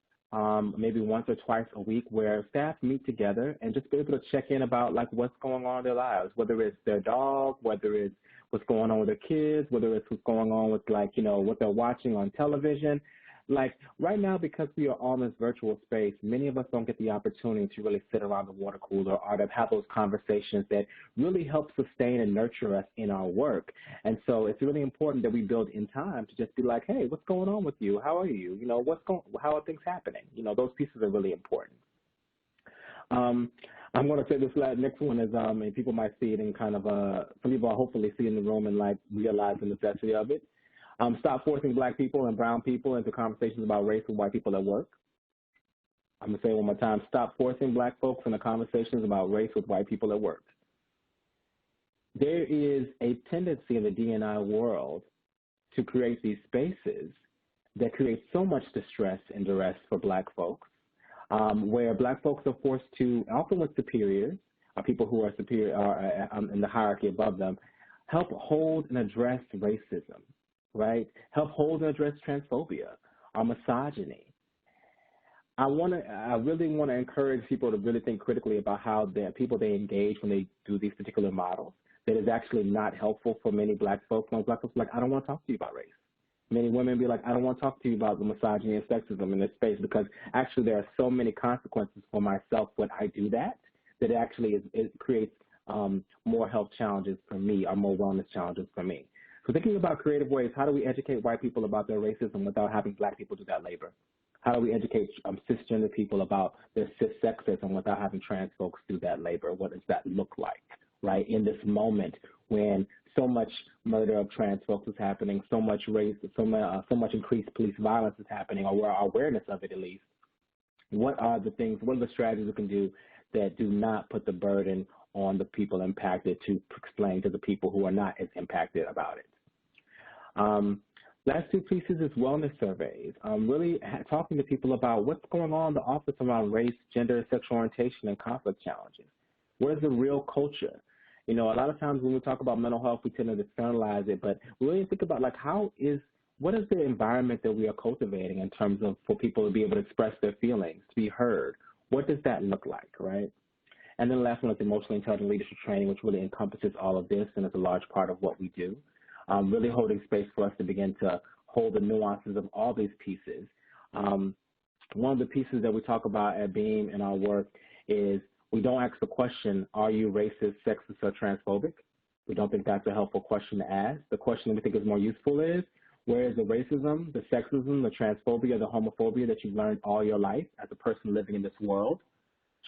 Speaker 4: maybe once or twice a week, where staff meet together and just be able to check in about like what's going on in their lives, whether it's their dog, whether it's what's going on with their kids, whether it's what's going on with like, you know, what they're watching on television. Like right now, because we are all in this virtual space, many of us don't get the opportunity to really sit around the water cooler or to have those conversations that really help sustain and nurture us in our work. And so it's really important that we build in time to just be like, hey, what's going on with you? How are you? You know, how are things happening? You know, those pieces are really important. I'm going to say this next one is, and people might see it in kind of some people will hopefully see in the room and like realize the necessity of it. Stop forcing black people and brown people into conversations about race with white people at work. I'm going to say it one more time. Stop forcing black folks into conversations about race with white people at work. There is a tendency in the D&I world to create these spaces that create so much distress and duress for black folks, where black folks are forced to, often with superiors, or people who are superior in the hierarchy above them, help hold and address racism. Right? Help hold and address transphobia or misogyny. I really want to encourage people to really think critically about how the people they engage when they do these particular models. That is actually not helpful for many black folks. When black folks are like, I don't want to talk to you about race. Many women be like, I don't want to talk to you about the misogyny and sexism in this space, because actually there are so many consequences for myself when I do that, that it actually it creates more health challenges for me, or more wellness challenges for me. So thinking about creative ways, how do we educate white people about their racism without having black people do that labor? How do we educate cisgender people about their cissexism without having trans folks do that labor? What does that look like, right? In this moment when so much murder of trans folks is happening, so much race, so much increased police violence is happening, or our awareness of it at least, what are the strategies we can do that do not put the burden on the people impacted to explain to the people who are not as impacted about it? Last two pieces is wellness surveys. Really talking to people about what's going on in the office around race, gender, sexual orientation, and conflict challenges. What is the real culture? You know, a lot of times when we talk about mental health, we tend to externalize it, but we really think about like what is the environment that we are cultivating in terms of for people to be able to express their feelings, to be heard? What does that look like, right? And then the last one is emotionally intelligent leadership training, which really encompasses all of this and is a large part of what we do. Really holding space for us to begin to hold the nuances of all these pieces. One of the pieces that we talk about at Beam in our work is we don't ask the question, are you racist, sexist, or transphobic? We don't think that's a helpful question to ask. The question that we think is more useful is, where is the racism, the sexism, the transphobia, the homophobia that you've learned all your life as a person living in this world,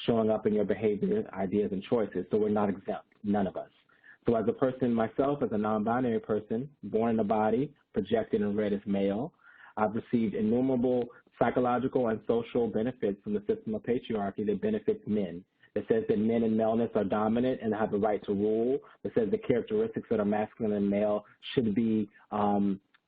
Speaker 4: showing up in your behavior, ideas, and choices? So we're not exempt, none of us. So as a person myself, as a non-binary person, born in a body, projected and read as male, I've received innumerable psychological and social benefits from the system of patriarchy that benefits men. That says that men and maleness are dominant and have the right to rule. That says the characteristics that are masculine and male should be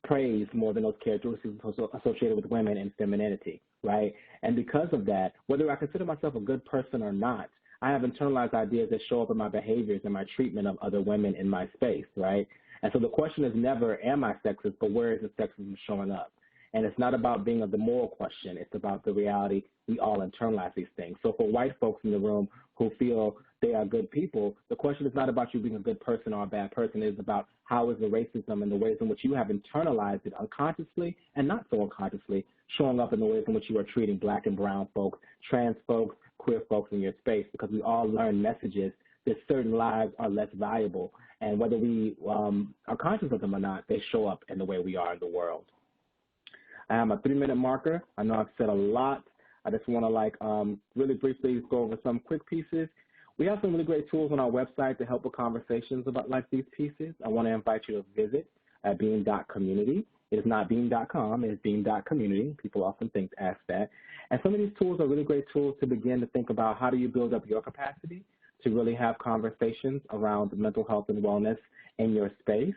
Speaker 4: praised more than those characteristics associated with women and femininity, right? And because of that, whether I consider myself a good person or not, I have internalized ideas that show up in my behaviors and my treatment of other women in my space, right? And so the question is never, am I sexist, but where is the sexism showing up? And it's not about being the moral question. It's about the reality. We all internalize these things. So for white folks in the room who feel they are good people, the question is not about you being a good person or a bad person. It is about how is the racism and the ways in which you have internalized it unconsciously and not so unconsciously showing up in the ways in which you are treating black and brown folks, trans folks, queer folks in your space, because we all learn messages that certain lives are less valuable. And whether we are conscious of them or not, they show up in the way we are in the world. I have a 3-minute marker. I know I've said a lot. I just want to really briefly go over some quick pieces. We have some really great tools on our website to help with conversations about these pieces. I want to invite you to visit at beam.community. It is not beam.com, it is beam.community. People often ask that. And some of these tools are really great tools to begin to think about how do you build up your capacity to really have conversations around mental health and wellness in your space.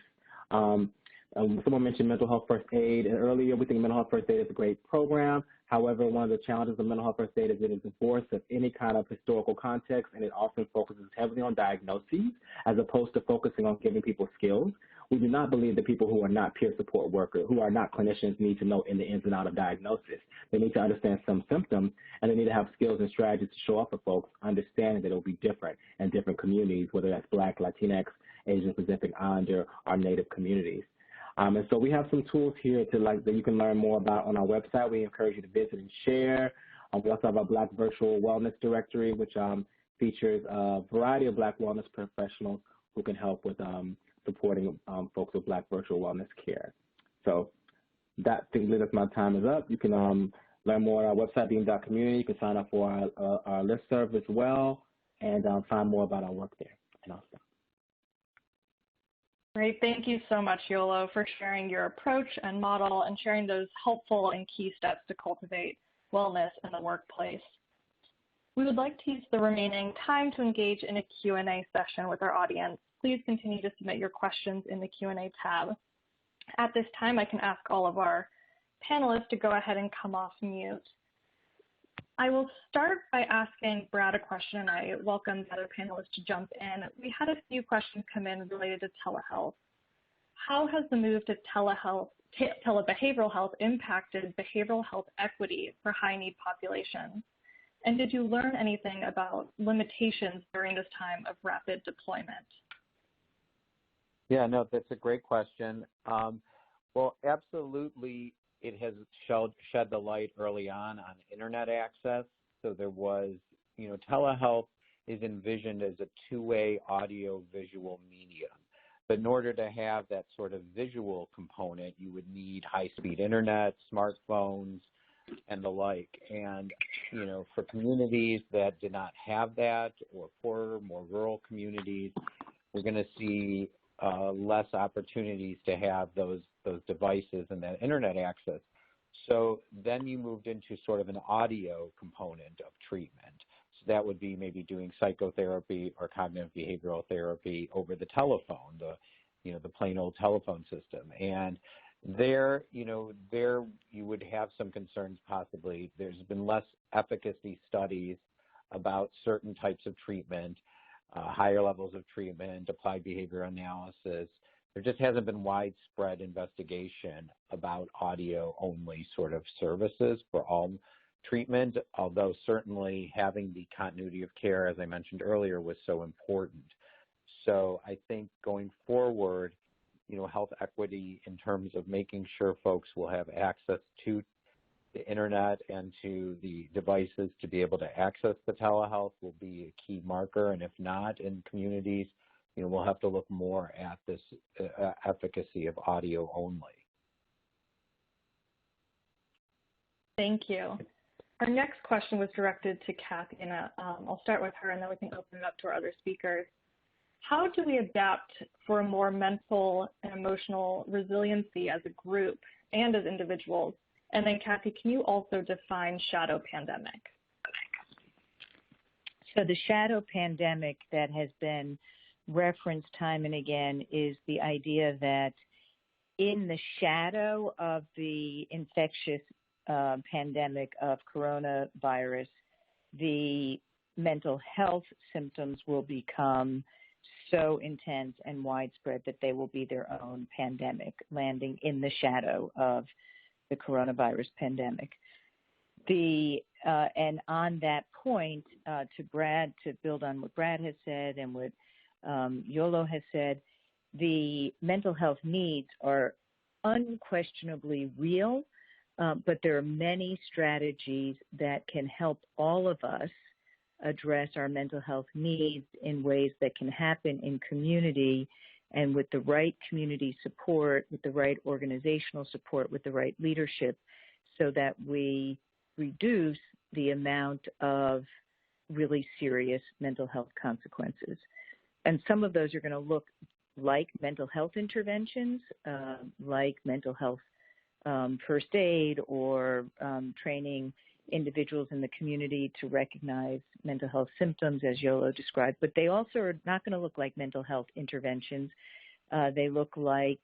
Speaker 4: Someone mentioned mental health first aid, and earlier we think mental health first aid is a great program. However, one of the challenges of mental health first aid is it is divorced of any kind of historical context, and it often focuses heavily on diagnoses as opposed to focusing on giving people skills. We do not believe that people who are not peer support workers, who are not clinicians, need to know in the ins and out of diagnosis. They need to understand some symptoms, and they need to have skills and strategies to show up for folks, understanding that it will be different in different communities, whether that's Black, Latinx, Asian Pacific Islander, or Native communities. And so we have some tools here that you can learn more about on our website. We encourage you to visit and share. We also have a Black Virtual Wellness Directory, which features a variety of Black wellness professionals who can help with supporting folks with Black virtual wellness care. So that that's my time is up. You can learn more on our website, beam.community. You can sign up for our listserv as well and find more about our work there. And I'll stop.
Speaker 1: Great. Thank you so much, Yolo, for sharing your approach and model and sharing those helpful and key steps to cultivate wellness in the workplace. We would like to use the remaining time to engage in a Q&A session with our audience. Please continue to submit your questions in the Q&A tab. At this time, I can ask all of our panelists to go ahead and come off mute. I will start by asking Brad a question, and I welcome the other panelists to jump in. We had a few questions come in related to telehealth. How has the move to telebehavioral health impacted behavioral health equity for high-need populations? And did you learn anything about limitations during this time of rapid deployment?
Speaker 3: Yeah, no, that's a great question. Well, absolutely. It has shed the light early on internet access. So there was, telehealth is envisioned as a two-way audio-visual medium. But in order to have that sort of visual component, you would need high-speed internet, smartphones, and the like. And, for communities that did not have that, or poorer, more rural communities, we're going to see less opportunities to have those devices and that internet access. So then you moved into sort of an audio component of treatment. So that would be maybe doing psychotherapy or cognitive behavioral therapy over the telephone, the plain old telephone system. And there you would have some concerns possibly. There's been less efficacy studies about certain types of treatment, higher levels of treatment, applied behavior analysis. There just hasn't been widespread investigation about audio-only sort of services for all treatment, although certainly having the continuity of care, as I mentioned earlier, was so important. So I think going forward, health equity in terms of making sure folks will have access to the internet and to the devices to be able to access the telehealth will be a key marker. And if not in communities, we'll have to look more at this efficacy of audio only.
Speaker 1: Thank you. Our next question was directed to Kathy, and I'll start with her, and then we can open it up to our other speakers. How do we adapt for a more mental and emotional resiliency as a group and as individuals? And then, Kathy, can you also define shadow pandemic?
Speaker 2: So the shadow pandemic that has been referenced time and again is the idea that in the shadow of the infectious pandemic of coronavirus, the mental health symptoms will become so intense and widespread that they will be their own pandemic, landing in the shadow of the coronavirus pandemic. And on that point, to build on what Brad has said and what Yolo has said, the mental health needs are unquestionably real, but there are many strategies that can help all of us address our mental health needs in ways that can happen in community and with the right community support, with the right organizational support, with the right leadership, so that we reduce the amount of really serious mental health consequences. And some of those are going to look like mental health interventions, like mental health first aid, or training individuals in the community to recognize mental health symptoms, as Yolo described. But they also are not going to look like mental health interventions. They look like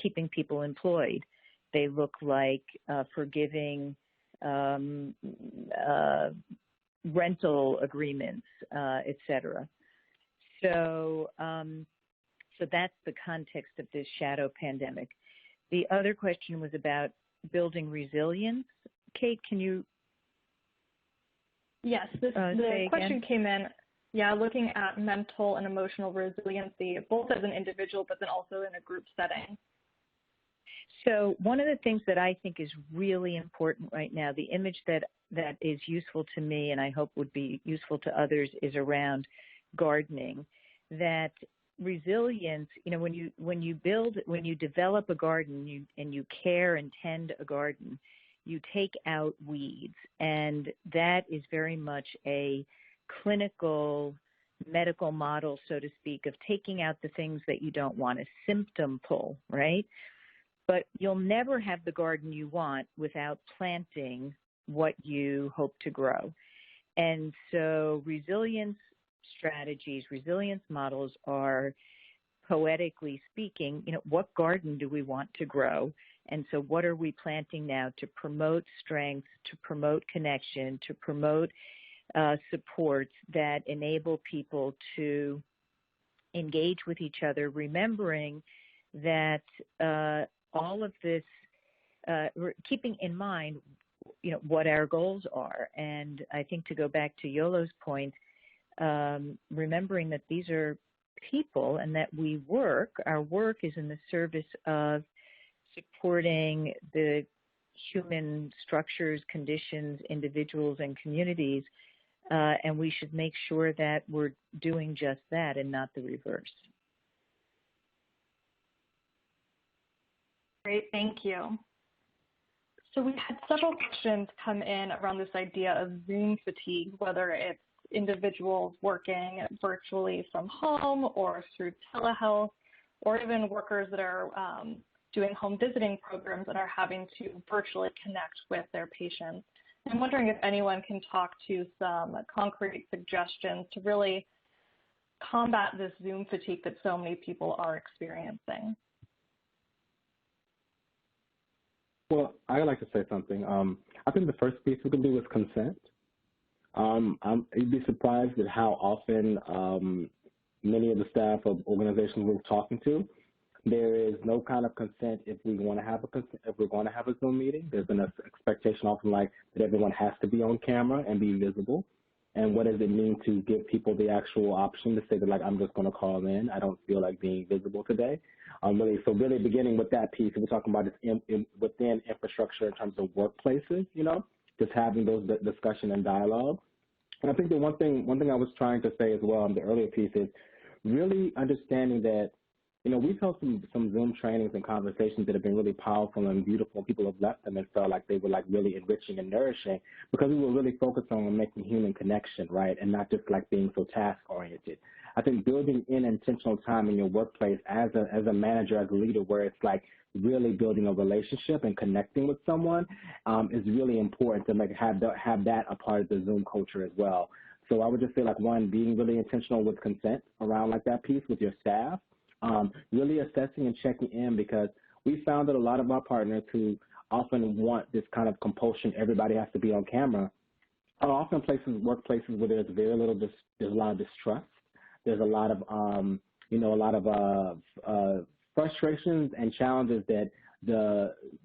Speaker 2: keeping people employed. They look like forgiving rental agreements, et cetera. So that's the context of this shadow pandemic. The other question was about building resilience. Kate, can you?
Speaker 1: Yes, the question came in, looking at mental and emotional resiliency, both as an individual, but then also in a group setting.
Speaker 2: So one of the things that I think is really important right now, the image that is useful to me and I hope would be useful to others, is around gardening. That resilience, when you develop a garden and you care and tend a garden, you take out weeds, and that is very much a clinical medical model, so to speak, of taking out the things that you don't want, a symptom pull, right? But you'll never have the garden you want without planting what you hope to grow. And so resilience strategies, resilience models are, poetically speaking, what garden do we want to grow? And so what are we planting now to promote strength, to promote connection, to promote supports that enable people to engage with each other, remembering that all of this, keeping in mind, what our goals are. And I think, to go back to Yolo's point, remembering that these are people and that our work is in the service of supporting the human structures, conditions, individuals, and communities, and we should make sure that we're doing just that and not the reverse.
Speaker 1: Great, thank you. So we had several questions come in around this idea of Zoom fatigue, whether it's individuals working virtually from home or through telehealth, or even workers that are doing home visiting programs that are having to virtually connect with their patients. I'm wondering if anyone can talk to some concrete suggestions to really combat this Zoom fatigue that so many people are experiencing.
Speaker 4: Well, I'd like to say something. I think the first piece we can do is consent. You'd be surprised at how often many of the staff of organizations we're talking to, there is no kind of consent if we want to have a Zoom meeting. There's an expectation often like that everyone has to be on camera and be visible. And what does it mean to give people the actual option to say that, like, I'm just going to call in, I don't feel like being visible today? Really beginning with that piece, we're talking about this within infrastructure in terms of workplaces, just having those discussion and dialogue. And I think the one thing I was trying to say as well in the earlier piece is really understanding that, we've held some Zoom trainings and conversations that have been really powerful and beautiful. People have left them and felt like they were like really enriching and nourishing because we were really focused on making human connection, right, and not just like being so task-oriented. I think building in intentional time in your workplace as a manager, as a leader, where it's like really building a relationship and connecting with someone is really important to have that a part of the Zoom culture as well. So I would just say, like, one, being really intentional with consent around like that piece with your staff. Really assessing and checking in, because we found that a lot of our partners who often want this kind of compulsion, everybody has to be on camera, are often workplaces where there's very little, there's a lot of distrust. There's a lot of, frustrations and challenges that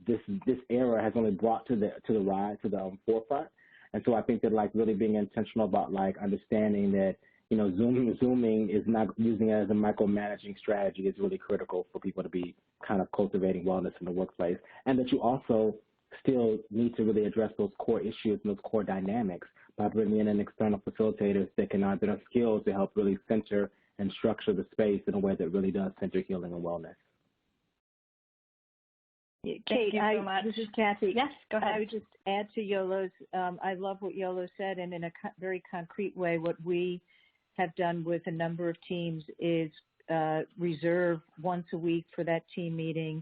Speaker 4: this era has only brought to the forefront. And so I think that like really being intentional about like understanding that, you know, Zooming is not using it as a micromanaging strategy is really critical for people to be kind of cultivating wellness in the workplace. And that you also still need to really address those core issues and those core dynamics by bringing in external facilitators that are skilled to help really center and structure the space in a way that really does center healing and wellness.
Speaker 2: Kate,
Speaker 1: Thank you so much.
Speaker 2: This is Kathy.
Speaker 1: Yes, go ahead.
Speaker 2: I would just add to Yolo's, I love what Yolo said, and in a very concrete way, what we have done with a number of teams is reserve once a week for that team meeting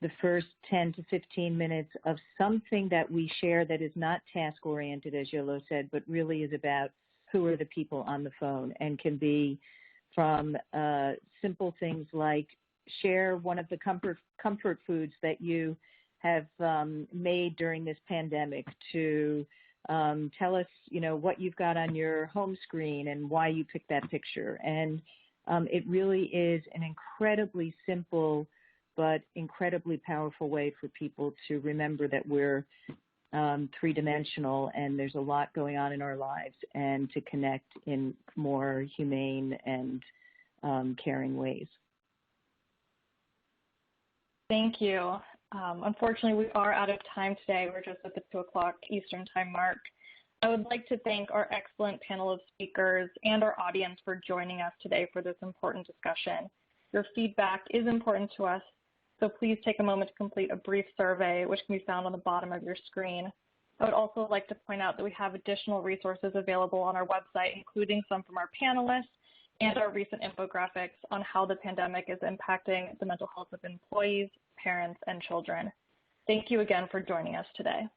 Speaker 2: the first 10 to 15 minutes of something that we share that is not task-oriented, as Yolo said, but really is about who are the people on the phone, and can be from simple things like share one of the comfort foods that you have made during this pandemic, to tell us, you know, what you've got on your home screen and why you picked that picture. And it really is an incredibly simple but incredibly powerful way for people to remember that we're three-dimensional and there's a lot going on in our lives, and to connect in more humane and caring ways. Thank
Speaker 1: you. Unfortunately, we are out of time today. We're just at the 2 o'clock Eastern time mark. I would like to thank our excellent panel of speakers and our audience for joining us today for this important discussion. Your feedback is important to us, so please take a moment to complete a brief survey, which can be found on the bottom of your screen. I would also like to point out that we have additional resources available on our website, including some from our panelists and our recent infographics on how the pandemic is impacting the mental health of employees, parents, and children. Thank you again for joining us today.